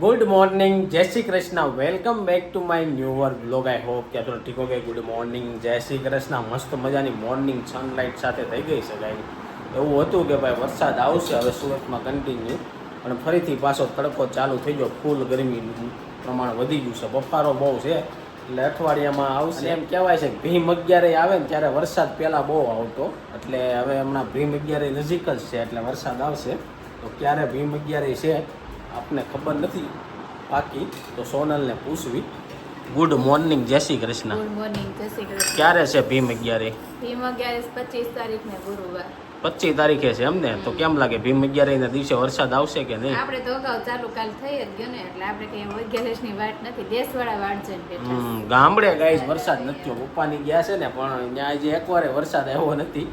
Good morning Jai Shri Krishna welcome back to my newer blog I hope કે તમે ઠીક હો ગઈ ગુડ મોર્નિંગ જય શ્રી કૃષ્ણ મસ્ત મજાની મોર્નિંગ સનલાઇટ સાથે થઈ ગઈ છે ગાઈ એવું હતું કે ભાઈ વરસાદ આવશે હવે સુરતમાં કન્ટિન્યુ પણ ફરીથી પાછો તડકો ચાલુ થઈ ગયો ફૂલ ગરમીનું પ્રમાણ વધી ગયું છે બફારો બહુ છે એટલે અઠવાડિયામાં આવશે એમ કહેવાય છે કે ભીમ 11 આવે ને ત્યારે વરસાદ પહેલાં બહુ આવતો એટલે હવે હમણાં ભીમ 11 નજીક જ છે એટલે વરસાદ આવશે તો ક્યારે ભીમ 11 છે આપને ખબર નથી બાકી તો સોનલને પૂછવી ગુડ મોર્નિંગ જય શ્રી કૃષ્ણ ગુડ મોર્નિંગ જય શ્રી કૃષ્ણ ક્યારે છે ભીમ 11 ભીમ 11 25 તારીખને ગુરુવાર 25 તારીખે છે એમને તો કેમ લાગે ભીમ 11 ના દિવસે વરસાદ આવશે કે નહીં આપણે તો અગાઉ ચાલુ કાલ થઈ જ ગયો ને એટલે આપણે કઈ 11 ની વાટ નથી દેશવાળા વાટ જોઈને બેઠા ગામડે ગાઈસ વરસાદ નથી પપ્પાની ગયા છે ને પણ ત્યાં જે એકવાર વરસાદ આવ્યો નથી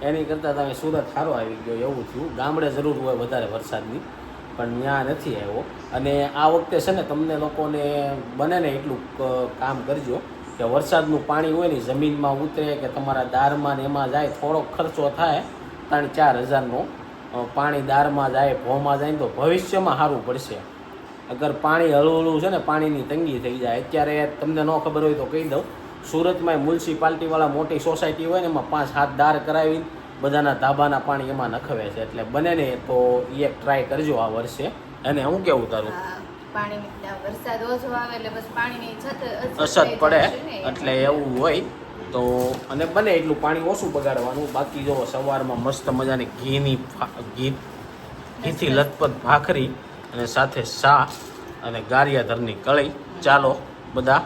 એની કરતાં તમે સુરત સારો આવી ગયો એવું થયું ગામડે જરૂર હોય વધારે વરસાદની પણ ત્યાં નથી આવ્યો અને આ વખતે છે ને તમને લોકોને બને ને એટલું કામ કરજો કે વરસાદનું પાણી હોય ને જમીનમાં ઉતરે કે તમારા દારમાં ને એમાં જાય થોડોક ખર્ચો થાય 3-4 હજારનો પાણી દારમાં જાય ભોમાં જાય ને તો ભવિષ્યમાં સારું પડશે અગર પાણી હળવું છે ને પાણીની તંગી થઈ જાય અત્યારે તમને ન ખબર હોય તો કહી દઉં સુરતમાં મ્યુનિસિપાલિટીવાળા મોટી સોસાયટી હોય ને એમાં 5-7 દાર કરાવી બધાના ધાબાના પાણી એમાં નખવે છે એટલે બને ને તો એક ટ્રાય કરજો આ વર્ષે અને હું કેવું તારું પાણીની વરસાદ ઓછો આવે એટલે બસ પાણીની અછત પડે એટલે એવું હોય તો અને બને એટલું પાણી ઓછું બગાડવાનું બાકી જો સવારમાં મસ્ત મજાની ઘીથી લથપથ ભાખરી અને સાથે ચા અને ગારિયાધરની કળી ચાલો બધા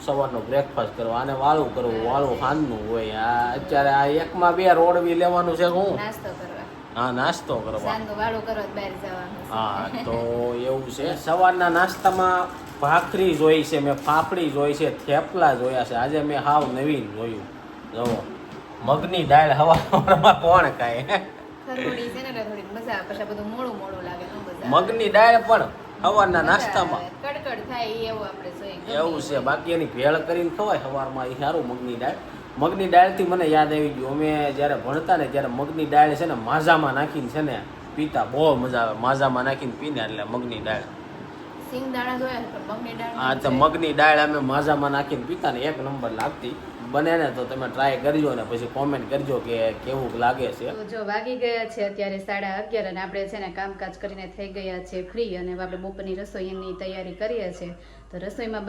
સવારનો બ્રેકફાસ્ટ કરવા અને વાળું કરવું વાળું હાંજનું હોય આ અત્યારે આ એકમાં 2 રોડવી લેવાનું છે હું નાસ્તો કરવા હા નાસ્તો કરવા સાંજનું વાળું કરવા બહાર જવાનું હા તો એવું છે સવારના નાસ્તામાં ભાખરી જોઈ છે મેં ફાફડી જોઈ છે થેપલા જોયા છે આજે મેં હાવ નવીન જોયું જો મગની દાળ હવારમાં કોણ ખાય ખરબૂડી છે ને એટલે થોડીક મજા આવે પછી બધું મોડું મોડું લાગે ને બધા મગની દાળ પણ સવારના નાસ્તામાં કડકડ થાય એવું આપણે જોઈએ એવું છે બાકી એની ભેળ કરીને ખવાય સવારમાં એ સારું મગની દાળથી મને યાદ આવી ગયું અમે જ્યારે ભણતા ને ત્યારે મગની દાળ છે ને માઝામાં નાખીને છે ને પીતા બહુ મજા આવે માઝામાં નાખીને પીને એટલે મગની દાળ સિંગદાણા જોયા પણ મગની દાળ હા તો મગની દાળ અમે માઝામાં નાખીને પીતા ને 1 નંબર લાગતી બને ને તો તમે ટ્રાય કરજો ને પછી કોમેન્ટ કરજો કે કેવું લાગે છે તો જો વાગી ગયા છે અત્યારે 11:30 અને આપણે છે ને કામકાજ કરીને થઈ ગયા છે ફ્રી અને આપણે બપોરની રસોઈની તૈયારી કરીએ છીએ તો રસોઈમાં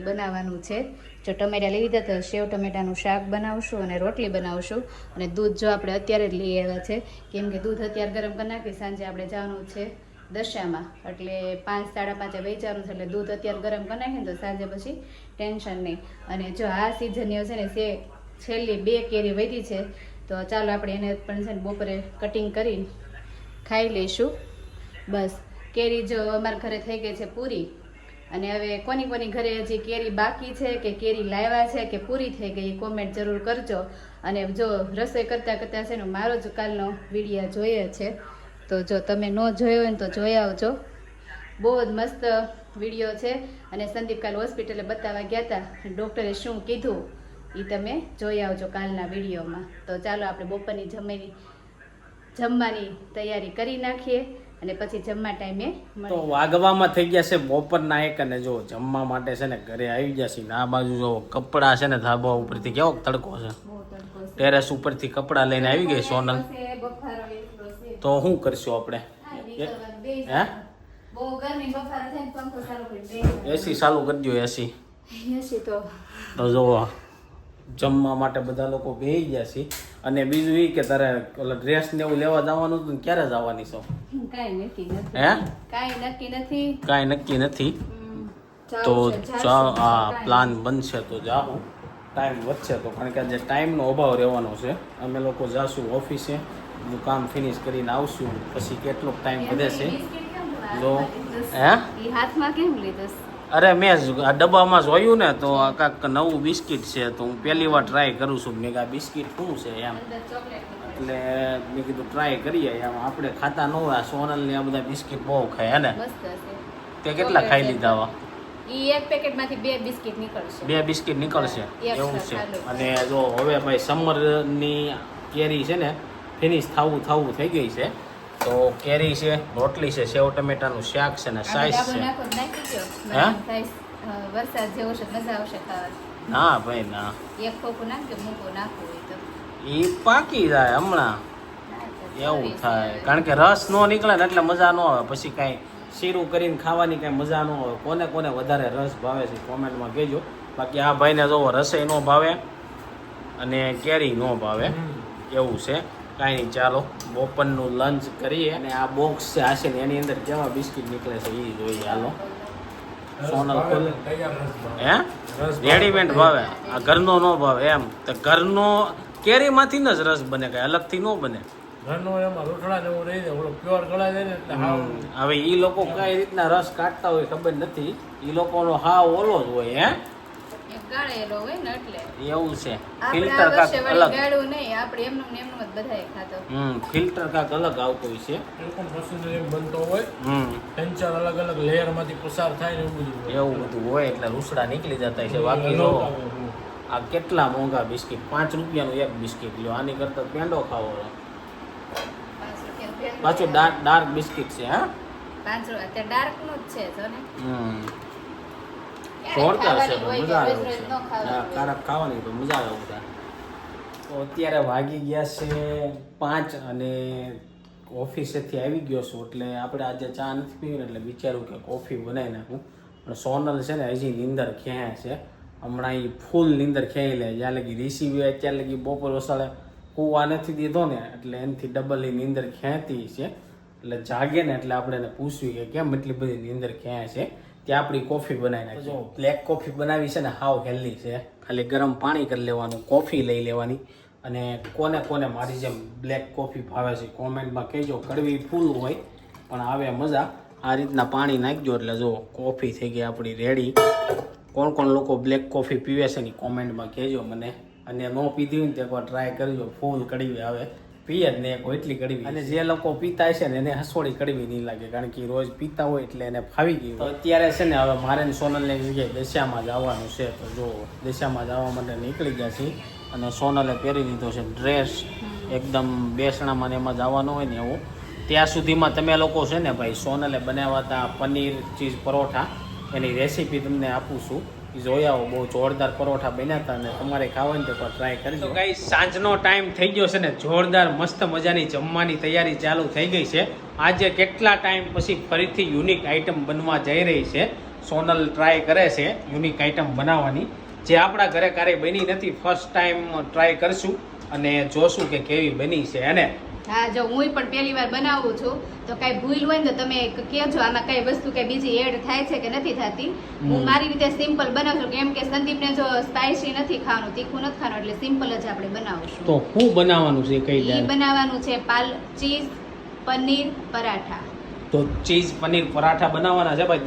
બનાવવાનું છે જો ટમેટા લઈ લીધા તો સેવ ટમેટાનું શાક બનાવશું અને રોટલી બનાવશું અને દૂધ જો આપણે અત્યારે જ લઈ આવ્યા છે કેમ કે દૂધ અત્યારે ગરમ કરી નાખી સાંજે આપણે જવાનું છે દશામાં એટલે 5-5:30 વેચાવાનું છે એટલે દૂધ અત્યારે ગરમ કરી નાખીને તો સાંજે પછી ટેન્શન નહીં અને જો આ સિઝનની છે ને છેલ્લી 2 કેરી વધી છે તો ચાલો આપણે એને પણ છે ને બપોરે કટિંગ કરીને ખાઈ લઈશું બસ કેરી જો અમારા ઘરે થઈ ગઈ છે પૂરી અને હવે કોની ઘરે હજી કેરી બાકી છે કે કેરી લાવ્યા છે કે પૂરી થઈ ગઈ કોમેન્ટ જરૂર કરજો અને જો રસોઈ કરતાં છે ને મારો જ કાલનો વિડીયો જોઈએ છે તો જો તમે ન જોયો હોય ને તો જોઈ આવજો બહુ જ મસ્ત વિડીયો છે અને સંદીપ કાલ હોસ્પિટલે બતાવવા ગયા હતા ડૉક્ટરે શું કીધું એ તમે જોઈ આવજો કાલના વિડીયોમાં તો ચાલો આપણે બપોરની જમવાની તૈયારી કરી નાખીએ અને પછી જમવા ટાઈમે તો વાગવામાં થઈ ગયા છે બપોરના 1 અને જો જમવા માટે છે ને ઘરે આવી ગયા છે ને આ બાજુ જો કપડાં છે ને ધાબા ઉપરથી કેવો તડકો છે ટેરેસ ઉપરથી કપડાં લઈને આવી ગઈ સોનલ તો શું કરશું આપણે હે એસી ચાલુ કરજો એસી તો જો જમવા માટે બધા લોકો બેસી ગયા છે અને બીજું એ કે તારે ડ્રેસ ને એવું લેવા જવાનું હતું ક્યારે જવાની છો કાંઈ નક્કી નથી તો આ પ્લાન બનશે તો જાઉં ટાઈમ વધશે તો કારણ કે આજે ટાઈમનો અભાવ રહેવાનો છે અમે લોકો જાશું ઓફિસે હું કામ ફિનિશ કરીને આવશું પછી કેટલોક ટાઈમ વધે છે જો હાથમાં કેમ લીધું અરે મેં આ ડબ્બામાં જોયું ને તો આ કાંઈક નવું બિસ્કિટ છે તો હું પહેલી વાર ટ્રાય કરું છું મેં આ બિસ્કિટ શું છે એમ એટલે મેં કીધું ટ્રાય કરીએ એમ આપણે ખાતા ન હોય સોનલને આ બધા બિસ્કિટ બહુ ખાય ને તે કેટલા ખાઈ લીધા આવા એક પેકેટમાંથી 2 બિસ્કિટ નીકળશે 2 બિસ્કિટ નીકળશે એવું છે અને જો હવે ભાઈ સમરની કેરી છે ને ફિનિશ થવું થઈ ગઈ છે તો કેરી છે, રોટલી છે, સેવ ટમેટાનું શાક છે ને સાઈઝ છે. હે? વરસાદ જેવો છે મજા આવશે ખાવાની. ના ભાઈ ના, એક ખોખું નાખજો, મૂકો નાખવું હોય તો. એ પાકી જાય હમણાં એવું થાય, કારણ કે રસ નો નીકળે ને એટલે મજા ન આવે. પછી કાંઈ શીરું કરીને ખાવાની કાંઈ મજા ન આવે. કોને કોને વધારે રસ ભાવે છે કોમેન્ટમાં કહેજો. બાકી આ ભાઈને જોવો રસોઈ ન ભાવે અને કેરી ન ભાવે એવું છે. કાંઈ નહીં, ચાલો બપોરનું લંચ કરીએ. અને આ બોક્સ છે આ છે ને એની અંદર કેવા બિસ્કિટ નીકળે છે એ જોઈએ. હાલો સોનલ ખોલે. હે રેડીમેડ ભાવે, આ ઘરનો ન ભાવે એમ. તો ઘરનો કેરીમાંથી જ રસ બને, કાંઈ અલગથી ન બને. ઘરનો એમાં રોટલા જેવું રહી જાય, ઓલો પ્યોર ગળાઈ જાય ને એટલે હાવ. હવે ઈ લોકો કઈ રીતના રસ કાઢતા હોય ખબર નથી. ઈ લોકોનો હાવ ઓલો જ હોય. હે એક ગાળેલો હોય ને એટલે એવું છે. આપણે ફિલ્ટર આ કાક વર્ષે અલગ. વળી ગાળું નહીં, આપણે એમનું ને એમનું જ બધાએ ખાતો. ફિલ્ટર કાક અલગ આવતો હોય છે. એ પણ મશીનરી એમ બનતો હોય, હમ 3-4 અલગ અલગ લેયર માંથી પસાર થાય ને એવું બધું હોય. એવું બધું હોય એટલે રૂસડા નીકળી જતા છે. બાકી જો આ કેટલા મોંઘા બિસ્કિટ, 5 રૂપિયાનું એક બિસ્કિટ લ્યો. આની કરતા પેંડો ખાવો. 5 રૂપિયા પાછું ડાર્ક બિસ્કિટ છે. હા 5 રૂપિયા તે ડાર્ક નું જ છે જો ને. જોરદાર છે, ખાવાની હોય મજા કે આવે રોજ છે. રોજ ન ખાવાની હા, કારક ખાવાની તો મજા આવે બધા. તો અત્યારે વાગી ગયા છે 5 અને ઓફિસેથી આવી ગયો છું એટલે આપણે આજે ચા નથી પીવી ને એટલે વિચાર્યું કે કોફી બનાવી નાખું. પણ સોનલ છે ને હજી નીંદર ખેંચે છે. હમણાં એ ફૂલ નીંદર ખેંચી લે. જ્યાં લગી રિસીવ અત્યારે લગી બપોર વસાડે કૂવા નથી દીધો ને એટલે એનાથી ડબલ એ નીંદર ખેંચતી છે. એટલે જાગે ને એટલે આપણે એને પૂછ્યું કે કેમ એટલી બધી નીંદર ખેંચે છે. ત્યાં આપણી કોફી બનાવી નાખી. જો બ્લેક કોફી બનાવી છે ને હાવ હેલ્ધી છે. ખાલી ગરમ પાણી કરી લેવાનું, કોફી લઈ લેવાની. અને કોને કોને મારી જેમ બ્લેક કોફી ભાવે છે કોમેન્ટમાં કહેજો. કડવી ફૂલ હોય પણ આવે મજા. આ રીતના પાણી નાખજો એટલે જો કોફી થઈ ગઈ આપણી રેડી. કોણ કોણ લોકો બ્લેક કોફી પીવે છે ને કોમેન્ટમાં કહેજો મને. અને ન પીધી હોય ને તો એકવાર ટ્રાય કરજો. ફૂલ કડવી આવે, પીએ જ ને એટલી કડવી. અને જે લોકો પીતા છે ને એને હસોડી કડવી નહીં લાગે, કારણ કે રોજ પીતા હોય એટલે એને ફાવી ગયું. તો અત્યારે છે ને હવે મારે ને સોનલની જગ્યાએ દશામાં જવાનું છે. તો જો દશામાં જવા માટે નીકળી ગયા છીએ. અને સોનલે પહેરી લીધો છે ડ્રેસ, એકદમ બેસણામાં ને એમાં જવાનું હોય ને એવું. ત્યાં સુધીમાં તમે લોકો છે ને ભાઈ સોનલે બનાવ્યા હતા પનીર ચીઝ પરોઠા, એની રેસીપી તમને આપું છું. એ જોઈ આવો, બહુ જોરદાર પરોઠા બન્યા હતા અને તમારે ખાવાની તો ટ્રાય કરજો. તો ગાઈસ સાંજનો ટાઈમ થઈ ગયો છે ને જોરદાર મસ્ત મજાની જમવાની તૈયારી ચાલુ થઈ ગઈ છે. આજે કેટલા ટાઈમ પછી ફરીથી યુનિક આઈટમ બનવા જઈ રહી છે. સોનલ ટ્રાય કરે છે યુનિક આઈટમ બનાવવાની, જે આપણા ઘરે ક્યારેય બની નથી. ફર્સ્ટ ટાઈમ ટ્રાય કરશું અને જોશું કે કેવી બની છે. અને હા, જો હું પણ પહેલી વાર બનાવું છું તો કઈ ભૂલ હોય ને તો તમે કહેજો. આમાં કઈ વસ્તુ કઈ બીજી એડ થાય છે કે નથી થતી. હું મારી રીતે સિમ્પલ બનાવું છું, કેમ કે સંદીપને જો સ્પાઇસી નથી ખાવાનું, તીખું નથી ખાવાનું, એટલે સિમ્પલ જ આપણે બનાવશું. તો શું બનાવવાનું છે કઈ દે? બનાવવાનું છે ચીઝ પનીર પરાઠા. તો ચીઝ પનીર પરાઠા બનાવવાના છે ભાઈ.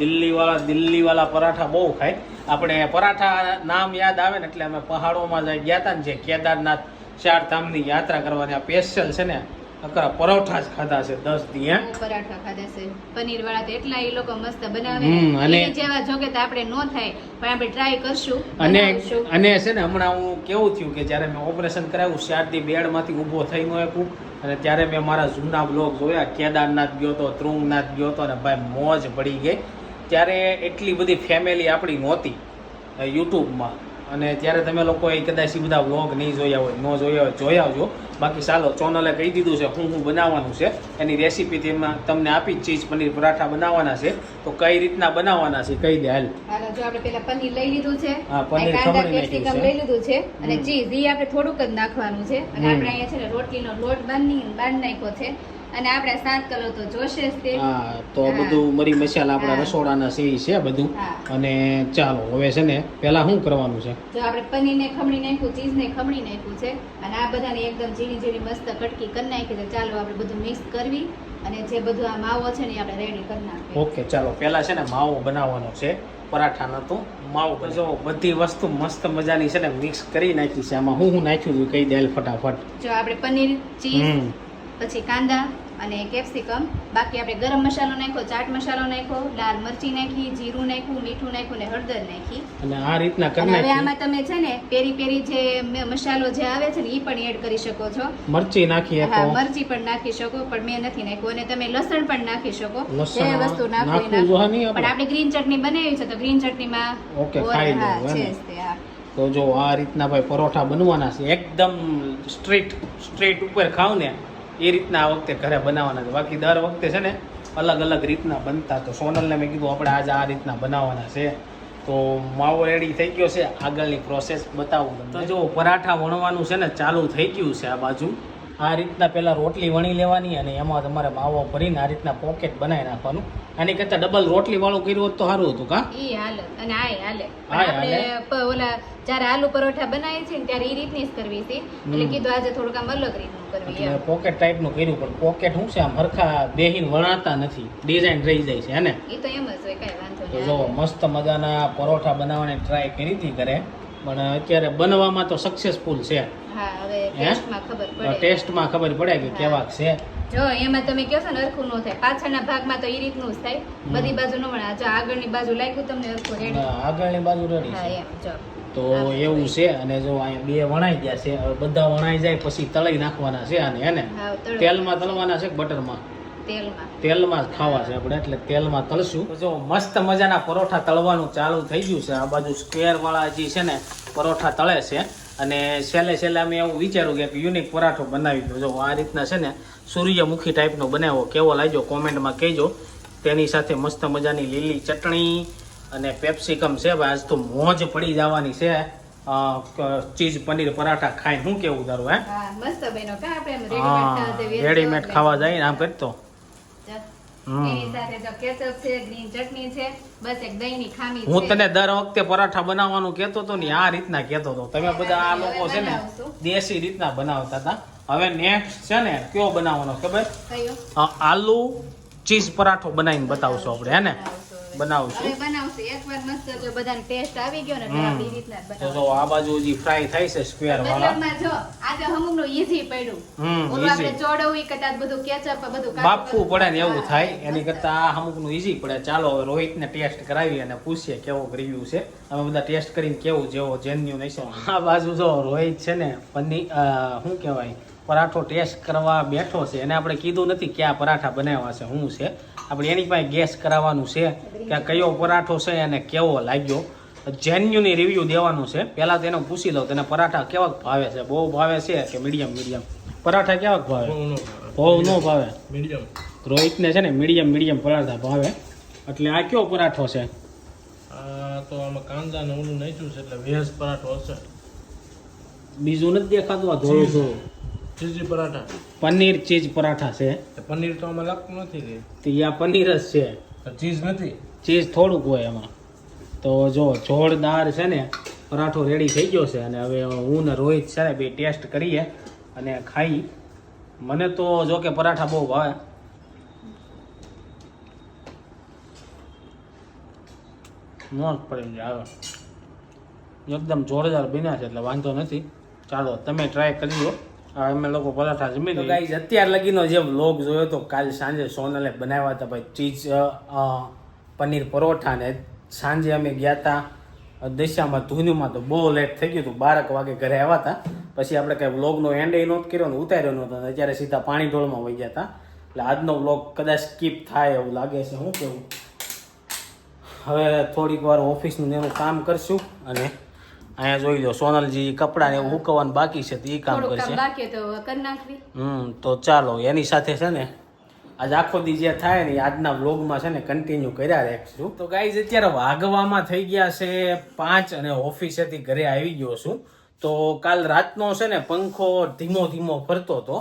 દિલ્હીવાળા પરાઠા બહુ ખાય. આપણે પરાઠા નામ યાદ આવે ને એટલે અમે પહાડોમાં ગયા હતા ને, જે કેદારનાથ 4 ધામની યાત્રા કરવાની, આ સ્પેશિયલ છે ને અકરા પરોઠા જ ખાધા છે 10 દી. પરાઠા ખાધા છે પનીર વાળા, તો એટલા એ લોકો મસ્ત બનાવે. અને જેવા જોગે તો આપણે નો થાય પણ આપણે ટ્રાય કરશું. અને છે ને હમણાં હું કેવું થયું કે જ્યારે મેં ઓપરેશન કરાવ્યું 4 દી બેડમાંથી ઊભો થઈ ન શકું, અને ત્યારે મેં મારા જૂના બ્લોગ જોયા. કેદારનાથ ગયો તો, ત્રુંગનાથ ગયો તો, અને ભાઈ મોજ પડી ગઈ. ત્યારે એટલી બધી ફેમિલી આપણી નહોતી યુટ્યુબમાં, અને ત્યારે તમે લોકો એ કદાચ બધા વ્લોગ નહીં જોયા હોય, ન જોયા હોય જોઈ આવજો. બાકી ચાલો ચોનલે કહી દીધું છે હું બનાવવાનું છે, એની રેસીપી તેમાં તમને આપી. ચીઝ પનીર પરાઠા બનાવવાના છે, તો કઈ રીતના બનાવવાના છે કહી દે હાલ. જો આપણે પેલા પનીર લઈ લીધું છે, પનીર કાંદા કેપ્સિકમ લઈ લીધું છે, અને ચીઝ ઈ આપણે થોડુંક જ નાખવાનું છે. અને આપણે અહીંયા છે ને રોટલીનો લોટ બાંધી નાખ્યો છે, અને આપણે 7 કિલો તો જોશે જ તે. હા, તો બધું મરી મસાલા આપણા રસોડાના છે બધું. અને ચાલો હવે છે ને પેલા શું કરવાનું છે? જો આપણે પનીરને ખમણી નાખ્યું, ચીઝને ખમણી નાખ્યું છે, અને આ બધાને એકદમ ઝીણી ઝીણી મસ્ત કટકી કરી નાખી છે. ચાલો આપણે બધું મિક્સ કરવી, અને જે બધું આ માવો છે ને આપણે રેડી કરી નાખીએ. ઓકે, ચાલો પેલા છે ને માવો બનાવવાનો છે પરાઠાનો. તો માવો જો બધી વસ્તુ મસ્ત મજાની છે ને મિક્સ કરી નાખી છે. આમાં હું નાખ્યું કહી દે ફટાફટ. જો આપણે પનીર, ચીઝ, પછી કાંદા, અને કેપ્સિકમ. બાકી આપણે ગરમ મસાલો નાખ્યો, ચાટ મસાલો નાખ્યો, લાલ મરચી નાખી, જીરું નાખ્યું, મીઠું નાખ્યું ને હળદર નાખી. અને આ રીતના કરી અને હવે નાખી. આમાં તમે છે ને પેરી પેરી જે મસાલો જે આવે છે ને એ પણ એડ કરી શકો છો. મરચી નાખી હા, શકો. મરચી પણ નાખી શકો, પણ મેં નથી નાખ્યું. અને તમે લસણ પણ નાખી શકો, લસણ જે વસ્તુ નાખવું એ નાખવું જોઈએ નહીં નાખો. પણ આપણે ગ્રીન ચટણી બનાવી છે તો ગ્રીન ચટણીમાં ઓકે, ખાઈ હા લેવું, છે હે ને? જ તે, હા. તો જો આ રીતના ભાઈ પરોઠા બનવાના છે, એકદમ સ્ટ્રીટ ઉપર ખાવ ને એ રીતના આ વખતે ઘરે બનાવવાના છે. બાકી દર વખતે છે ને અલગ અલગ રીતના બનતા. તો સોનલને મેં કીધું આપણે આજે આ રીતના બનાવવાના છે. તો માવો રેડી થઈ ગયો છે, આગળની પ્રોસેસ બતાવું તમને. તો જો પરાઠા વણવાનું છે ને ચાલુ થઈ ગયું છે. આ બાજુ આ રીતના પહેલાં રોટલી વણી લેવાની અને એમાં તમારે માવો ભરીને આ રીતના પોકેટ બનાવી નાખવાનું. આની કરતાં ડબલ રોટલી વાળું કર્યું હોત તો સારું હતું કા? ઈ હાલે અને આય હાલે. આય આપણે ઓલા જ્યારે આલુ પરોઠા બનાવીએ છીએ ને ત્યારે એ રીતની જ કરવી છે. એટલે કીધું આજે થોડુંક આમ અલગ રીતનું કરવી એટલે એમ. પોકેટ ટાઈપનું કર્યું, પણ પોકેટ શું છે આમ હરખા બેહીને વણાતા નથી, ડિઝાઇન રહી જાય છે હે ને? ઈ તો એમ જ હોય, કાંઈ વાંધો તો નહીં. જો મસ્ત મજાના પરોઠા બનાવવાની ટ્રાય કરી હતી ઘરે, પણ અત્યારે બનવામાં તો સક્સેસફુલ છે. હા, હવે ટેસ્ટમાં ખબર પડે. ટેસ્ટમાં ખબર પડે કે કેવાક છે. જો એમાં તમે કહો છો ને હરખું ન થાય, પાછળના ભાગમાં તો એ રીતનું જ થાય, બધી બાજુ ન વણા. જો આગળની બાજુ લાગ્યું તમને હરખું રેડી. આગળની બાજુ રેડી હા છે. એમ જો. તો એવું છે. અને જો અહીંયા બે વણાઈ ગયા છે, હવે બધા વણાઈ જાય પછી તળી નાખવાના છે આને, હે ને? હા, તળો. તેલમાં તળવાના છે કે બટરમાં? તેલમાં જ ખાવા છે આપણે, એટલે તેલમાં તળશું. તો જો મસ્ત મજાના પરોઠા તળવાનું ચાલુ થઈ ગયું છે. આ બાજુ સ્ક્વેર વાળા જે છે ને પરોઠા તળે છે. અને છેલ્લે અમે એવું વિચાર્યું કે યુનિક પરાઠો બનાવી દો. જો આ રીતના છે ને સૂર્યમુખી ટાઈપનો બનાવ્યો, કેવો લાગ્યો કોમેન્ટમાં કહેજો. તેની સાથે મસ્ત મજાની લીલી ચટણી અને પેપ્સિકમ છે. ભાઈ આજ તો મોજ પડી જવાની છે. ચીઝ પનીર પરાઠા ખાઈને શું કેવું તારું? હે, હા, મસ્ત બન્યો કા? આપણે હા, રેડીમેડ ખાવા જાય ને આમ કરતો. એની સાથે જો કેચઅપ છે, ગ્રીન ચટણી છે, બસ એક દહીંની ખામી છે. હું તને દર વખતે પરાઠા બનાવવાનું કહેતો હતો ને આ રીતના કહેતો હતો. તમે બધા આ લોકો છે ને બનાવશું. દેશી રીતના બનાવતા હતા. હવે નેક્સ્ટ છે ને કયો બનાવવાનો ખબર? કયો? આલુ ચીઝ પરાઠો બનાવીને બતાવશું આપણે, હે ને? હવે બનાવશું. બનાવશું એકવાર મસ્ત. જો બધાને ટેસ્ટ આવી ગયો ને એટલે આપણે ઈ રીતના જ તો બનાવશું. જો આ બાજુ હજી ફ્રાય થાય છે સ્ક્વેર વાળા. મતલબમાં જો આજે અમુકનું ઈઝી પડ્યું. ઓલું આપણે easy. ચોડવું કદાચ બધું કેચઅપ બધું બાફવું પડે ને એવું થાય. એની કરતા આ અમુકનું ઈઝી પડે. ચાલો હવે રોહિતને ટેસ્ટ કરાવી અને પૂછીએ કેવો રિવ્યુ છે. અમે બધા ટેસ્ટ કરીને કેવું જેવો જેન્યુન હશે. આ બાજુ જો રોહિત છે ને પનીર શું કહેવાય પરાઠો ટેસ્ટ કરવા બેઠો છે. એને આપણે કીધું નથી ક્યાં પરાઠા બનાવ્યા છે, શું છે. આપણે એની પાસે ગેસ કરાવવાનું છે કે આ કયો પરાઠો છે અને કેવો લાગ્યો. જેન્યુની રિવ્યુ દેવાનું છે. પહેલાં તો એને પૂછી લઉં તને પરાઠા કેવાક ભાવે છે, બહુ ભાવે છે કે મીડિયમ? પરાઠા કેવાક ભાવે? બહુ ન ભાવે. મીડિયમ. રોહિતને છે ને મીડિયમ પરાઠા ભાવે. એટલે આ કયો પરાઠો છે? આ તો આમાં કાંદા ને ઓલું નાખ્યું છે એટલે વેજ પરાઠો હશે. બીજું નથી દેખાતું આ ધોળું ધોળું? ચીઝી પરાઠા. પનીર ચીઝ પરાઠા છે. પનીર તો આમાં લાગતું નથી. તો આ પનીર જ છે, ચીઝ નથી. ચીઝ થોડુંક હોય એમાં. તો જો જોરદાર છે ને પરાઠો રેડી થઈ ગયો છે. અને હવે હું ને રોહિત છે ને બે ટેસ્ટ કરીએ અને ખાઈ. મને તો જો કે પરાઠા બહુ ભાવે. મોજ પડી જાય આવે, એકદમ જોરદાર બન્યા છે એટલે વાંધો નથી. ચાલો તમે ટ્રાય કરી લો. અમે લોકો પરાઠા જમી લઈએ. ગાઈઝ અત્યાર લગીનો જે વ્લોગ જોયો તો કાલ સાંજે સોનલે બનાવ્યા હતા ભાઈ ચીઝ પનીર પરોઠા ને. સાંજે અમે ગયા હતા દશામાં ધૂનમાં, તો બહુ લેટ થઈ ગયું હતું. 12 વાગે ઘરે આવ્યા હતા. પછી આપણે કંઈ વ્લોગનો એન્ડ એ નહોતો કર્યો ને ઉતાર્યો નહોતો. અત્યારે સીધા પાણી ઢોળમાં વહી ગયા હતા. એટલે આજનો વ્લોગ કદાચ સ્કીપ થાય એવું લાગે છે. શું કેવું? હવે થોડીક વાર ઓફિસનું એનું કામ કરશું. અને અહીંયા જોઈ લો સોનલજી કપડાં ને એવું હુકવવાનું બાકી છે તો એ કામ કરશે. બાકી તો કરી નાખવી. તો ચાલો એની સાથે છે ને આજ આખો દી જે થાય ને આજના વ્લોગમાં છે ને કન્ટિન્યુ કર્યા રાખશું. તો ગાઈઝ અત્યારે વાગવામાં થઈ ગયા છે 5 અને ઓફિસેથી ઘરે આવી ગયો છું. તો કાલ રાતનો છે ને પંખો ધીમો ફરતો હતો.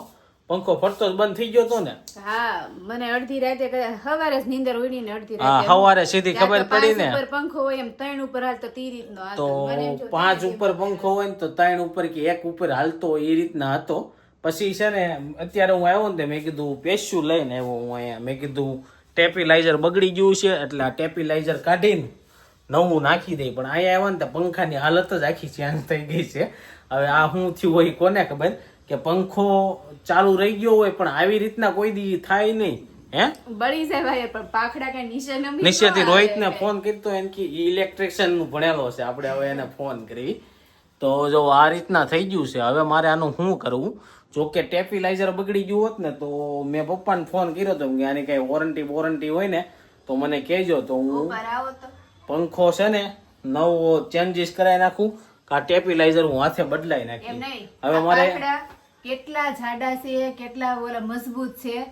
પંખો ફરતો જ બંધ થઈ ગયો હતો ને. હા, મને અડધી રાતે સવારે જ નીંદર ઉડી ને અડધી હા, રાતે સવારે સીધી ખબર પડી ને. 5 ઉપર પંખો હોય એમ 3 ઉપર હાલતો તી રીતનો હાલતો. તો મને એમ થયું 5 ઉપર પંખો હોય ને તો 3 ઉપર કે 1 ઉપર હાલતો હોય એ રીતના હતો. પછી છે ને અત્યારે હું આવ્યો ને મેં કીધું પેસ્યું લઈને આવ્યો હું અહીંયા. મેં કીધું ટેપીલાઇઝર બગડી ગયું છે એટલે આ ટેપીલાઇઝર કાઢીને નવું નાખી દઈ. પણ અહીંયા આવ્યો ને તો પંખાની હાલત જ આખી ચેન્જ થઈ ગઈ છે. હવે આ શું થયું હોય કોને ખબર. કે પંખો ચાલુ રહી ગયો હોય પણ આવી રીતના કોઈ દી થાય નહીં હે બળી જાય વાયર પણ પાખડા કે નીચે નમી નિશ્ચયથી રોહિતને ફોન કર્યો એને કે ઇલેક્ટ્રિશિયન નું ભણેલો છે આપણે હવે એને ફોન કરી તો જો આ રીતના થઈ ગયું છે હવે મારે આનું શું કરવું જો કે ટેપિલાઇઝર બગડી ગયું હોત ને તો મેં પપ્પાને ફોન કર્યો હતો કે આની કઈ વોરંટી હોય ને તો મને કહેજો તો હું પંખો છે ને નવો ચેન્જીસ કરાવી નાખું કા ટેપિલાઇઝર હું હાથે બદલાઈ નાખી હવે મારે કેટલા જાડા છે કેટલા ઓલા મજબૂત છે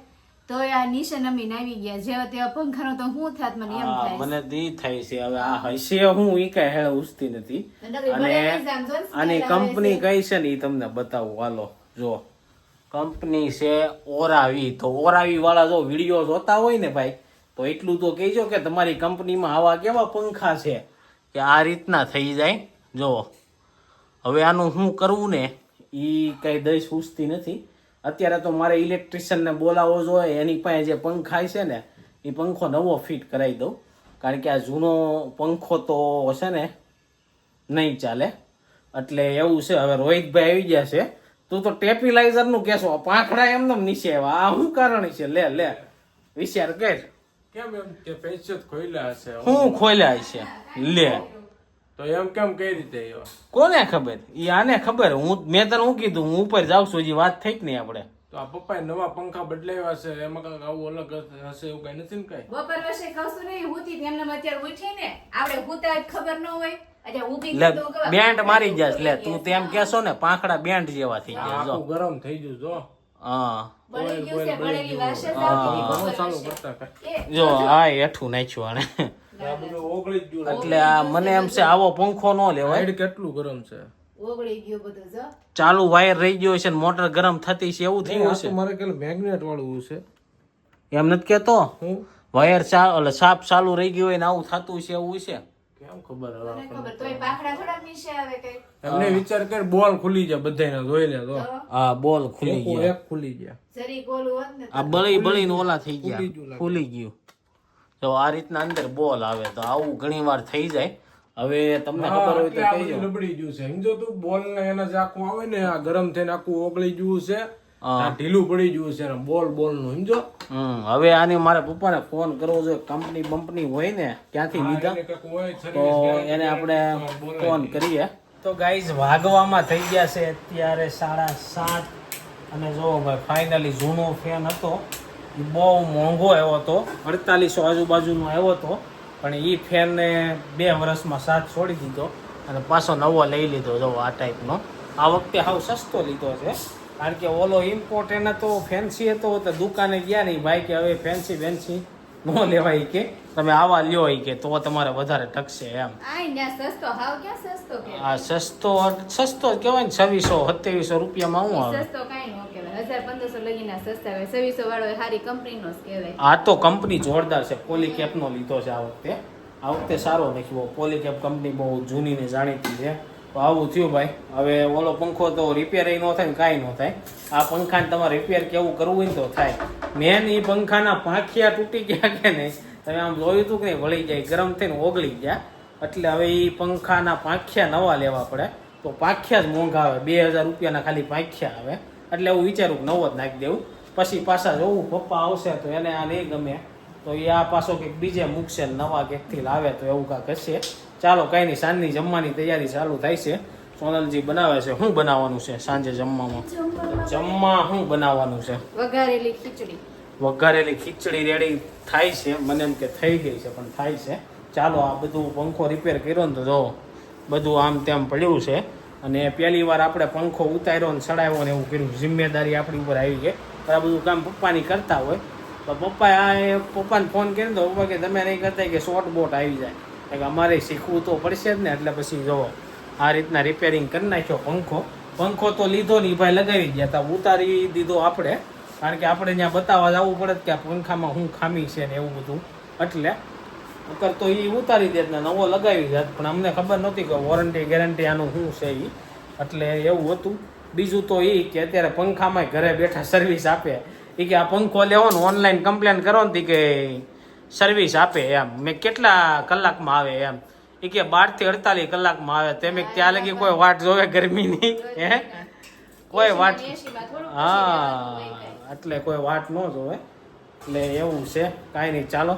તો આ નીચે નમીને આવી ગયા જેવા તેવા પંખાનો તો હું થાત મને એમ થાય મને દી થાય છે હવે આ હશે હું ઈ કઈ હેળ ઉસતી નથી અને આની કંપની કઈ છે ને ઈ તમને બતાવું હાલો જો કંપની છે ઓરાવી તો ઓરાવી વાળા જો વિડીયો જોતા હોય ને ભાઈ તો એટલું તો કહેજો કે તમારી કંપનીમાં આવા કેવા પંખા છે કે આ રીતના થઈ જાય જો હવે આનું શું કરવું ને ઈ કઈ દઈ ઉસતી નથી અત્યારે તો મારે ઇલેક્ટ્રિશિયનને બોલાવવો જોઈએ એની પાસે જે પંખા છે ને એ પંખો નવો ફિટ કરાવી દઉં કારણ કે આ જૂનો પંખો તો છે ને નહીં ચાલે એટલે એવું છે હવે રોહિતભાઈ આવી ગયા છે તું તો ટેપિલાઇઝરનું કહેશો પાંખડા એમને નીચે આવ્યા આ શું કારણ છે લે વિચાર કર કેમ એમ કે પૈસે ખોલ્યા હશે શું ખોલ્યા છે લે તો એમ કેમ કઈ રીતે આવ્યો કોને ખબર ઈ આને ખબર મેં તને શું કીધું હું ઉપર જાઉં છું હજી વાત થઈ જ નહીં આપણે તો આ પપ્પાએ નવા પંખા બદલાવ્યા છે એમાં કાંઈક આવું અલગ હશે એવું કઈ નથી ને કઈ બપોર વર્ષે ખાવશું નહીં હુતી એમને અત્યારે ઉઠી ને આપણે હુતા જ ખબર ન હોય અચ્છા ઊભી લે તો ખબર બેન્ડ મારી જાસ લે તું તેમ કેશો ને પાંખડા બેન્ડ જેવા થઈ ગયા જો આખું ગરમ થઈ ગયું જો હા બળી ગયું છે બળેલી વાસ જ ઘણું ચાલુ કરતા કાંઈ. જો આ હેઠું નાખ્યું આને આ બધું ઓગળી જ ગયું એટલે આ મને એમ છે આવો પંખો ન લેવાય હાઈડ કેટલું ગરમ છે ઓગળી ગયું બધું જો ચાલુ વાયર રહી ગયો છે ને મોટર ગરમ થતી છે એવું થયું આ છે તો મારે કે મેગ્નેટ વાળું છે એમ નથી કેતો હું વાયર સાપ ચાલુ રહી ગયું હોય ને આવું થતું છે એવું છે કેમ ખબર હવે મને ખબર તોય પાખડા થોડા નીચે આવે કઈ એમને વિચાર કર બોલ ખુલી જાય બધાયના જોઈ લે તો હા બોલ ખુલી ગયા એક ખુલી ગયા જરી કોલું હોત ને આ બળી ને ઓલા થઈ ગયા ખુલી ગયું તો આ રીતના અંદર બોલ આવે તો આવું ઘણી વાર થઈ જાય હવે તમને ખબર હોય તો કહેજો લબડી ગયું છે સમજો તું બોલ ને એના જે આખું આવે ને આ ગરમ થઈને આખું ઓગળી ગયું છે આ ઢીલું પડી ગયું છે બોલ નું સમજો હવે આની મારે પપ્પાને ફોન કરવો જોઈએ કંપની બંપની હોય ને ક્યાંથી લીધા એને કંઈક હોય તો એને આપણે ફોન કરીએ તો ગાઈઝ વાગવામાં થઈ ગયા છે અત્યારે 7:30 અને જો ભાઈ ફાઇનલી જૂનો ફેન હતો એ બહુ મોંઘો આવ્યો હતો 4800 આજુબાજુનો આવ્યો હતો પણ એ ફેનને 2 વર્ષમાં સાથ છોડી દીધો અને પાછો નવો લઈ લીધો જો આ ટાઈપનો આ વખતે હાવ સસ્તો લીધો છે કારણ કે ઓલો ઇમ્પોર્ટ એને તો ફેન્સી હતો તો દુકાને ગયા નહીં ભાઈ કે હવે ફેન્સી ન લેવાય કે તમે આવા લ્યો કે તો તમારે વધારે ટકશે એમ આઈ ને સસ્તો હાવ ક્યાં સસ્તો કે આ સસ્તો જ કહેવાય ને 2600-2700 રૂપિયામાં હું આવે સસ્તો કાઈ ન કહેવાય 1500 લગીના સસ્તા હોય 2600 વાળો એ હારી કંપનીનો જ કહેવાય આ તો કંપની જોરદાર છે પોલીકેપનો લીધો છે આ વખતે સારો નાખ્યો પોલીકેપ કંપની બહુ જૂની ને જાણીતી છે તો આવું થયું ભાઈ હવે ઓલો પંખો તો રિપેર ન થાય ને કાંઈ ન થાય આ પંખાને તમારે રિપેર કેવું કરવું હોય ને તો થાય મેન એ પંખાના પાંખિયા તૂટી ગયા કે નહીં તમે આમ જોયું હતું કે નહીં વળી જાય ગરમ થઈને ઓગળી ગયા એટલે હવે એ પંખાના પાંખિયા નવા લેવા પડે તો પાંખિયા જ મોંઘા આવે 2000 રૂપિયાના ખાલી પાંખિયા આવે એટલે એવું વિચારું કે નવો જ નાખી દેવું પછી પાછા જોવું પપ્પા આવશે તો એને આ નહીં ગમે તો એ આ પાછો કંઈક બીજે મૂકશે નવા ક્યાંકથી લાવે તો એવું કાંઈક હશે ચાલો કાંઈ નહીં સાંજની જમવાની તૈયારી ચાલુ થાય છે સોનલજી બનાવે છે શું બનાવવાનું છે સાંજે જમવામાં શું બનાવવાનું છે વઘારેલી ખીચડી રેડી થાય છે મને એમ કે થઈ ગઈ છે પણ થાય છે ચાલો આ બધું પંખો રિપેર કર્યો ને તો જો બધું આમ તેમ પડ્યું છે અને પહેલી વાર આપણે પંખો ઉતાર્યો ને ચડાવ્યો ને એવું કર્યું જિમ્મેદારી આપણી ઉપર આવી ગઈ આ બધું કામ પપ્પાની કરતા હોય તો પપ્પાને ફોન કરીને તો પપ્પા કે તમે નહીં કરતા કે શોર્ટ બોટ આવી જાય કે અમારે શીખવું તો પડશે જ ને એટલે પછી જો આ રીતના રિપેરિંગ કરી નાખ્યો પંખો તો લીધો નહીં ભાઈ લગાવી ગયા હતા ઉતારી દીધો આપણે કારણ કે આપણે ત્યાં બતાવવા જવું પડે કે આ પંખામાં શું ખામી છે ને એવું બધું એટલે અગર તો એ ઉતારી દે ને નવો લગાવી જાત પણ અમને ખબર નહોતી કે વોરંટી ગેરંટી આનું શું છે એ એટલે એવું હતું બીજું તો એ કે અત્યારે પંખામાં ઘરે બેઠા સર્વિસ આપે એ કે આ પંખો લેવો ને ઓનલાઈન કમ્પ્લેન કરો ને કે સર્વિસ આપે એમ મેં કેટલા કલાકમાં આવે એમ એ કે 12 થી 48 કલાકમાં આવે તેમ ત્યાં લગી કોઈ વાટ જોવે ગરમીની હે કોઈ વાટ 80 માં થોડું હા એટલે કોઈ વાટ ન જોવે એટલે એવું છે કાંઈ નહીં ચાલો